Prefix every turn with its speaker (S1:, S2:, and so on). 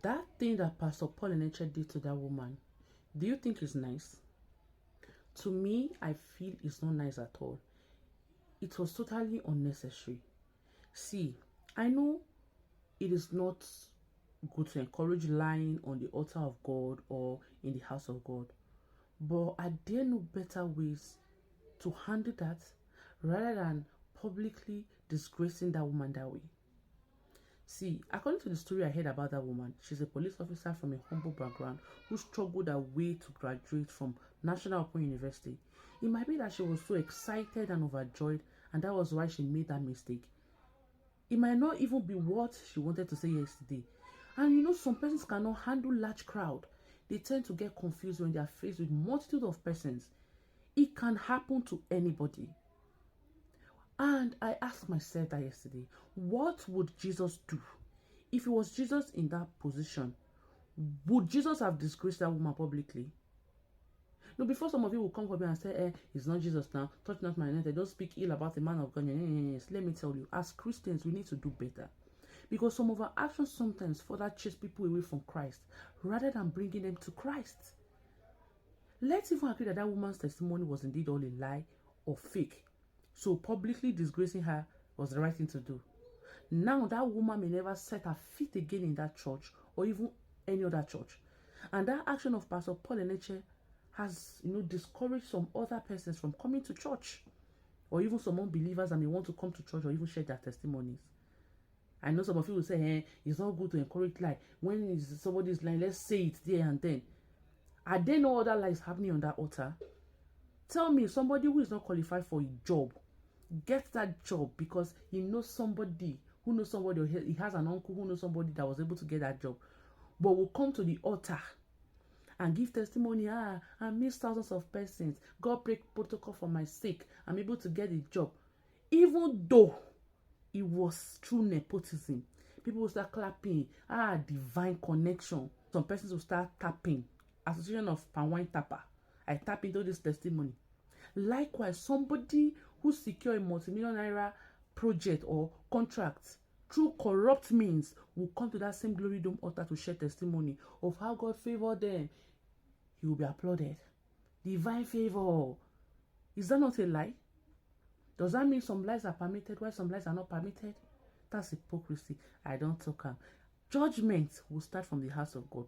S1: That thing that Pastor Paul Enenche did to that woman, do you think is nice? To me, I feel it's not nice at all. It was totally unnecessary. See, I know it is not good to encourage lying on the altar of God or in the house of God, but are there no better ways to handle that rather than publicly disgracing that woman that way? See, according to the story I heard about that woman, she's a police officer from a humble background who struggled her way to graduate from National Open University. It might be that she was so excited and overjoyed, and that was why she made that mistake. It might not even be what she wanted to say yesterday. And you know, some persons cannot handle large crowd. They tend to get confused when they are faced with multitude of persons. It can happen to anybody. And I asked myself that yesterday, what would Jesus do? If it was Jesus in that position, would Jesus have disgraced that woman publicly? No, before some of you will come for me and say, it's not Jesus now, touch not my anointed, don't speak ill about the man of God. Yes, let me tell you, as Christians, we need to do better. Because some of our actions sometimes further chase people away from Christ, rather than bringing them to Christ. Let's even agree that that woman's testimony was indeed all a lie or fake. So publicly disgracing her was the right thing to do. Now that woman may never set her feet again in that church or even any other church. And that action of Pastor Paul Enenche has, discouraged some other persons from coming to church, or even some unbelievers that may want to come to church or even share their testimonies. I know some of you will say, it's not good to encourage lie. When somebody is lying, let's say it there and then. Are there no other lies happening on that altar? Tell me, somebody who is not qualified for a job gets that job because he knows somebody who knows somebody, or he has an uncle who knows somebody that was able to get that job, but will come to the altar and give testimony. I missed thousands of persons. God break protocol for my sake. I'm able to get a job. Even though it was through nepotism, people will start clapping. Divine connection. Some persons will start tapping. Association of Palm Wine Tapper. I tap into this testimony. Likewise, somebody who secure a multi-million naira project or contract through corrupt means will come to that same glory dome altar to share testimony of how God favored them. He will be applauded. Divine favor. Is that not a lie? Does that mean some lies are permitted while some lies are not permitted? That's hypocrisy. I don't talk. Judgment will start from the house of God.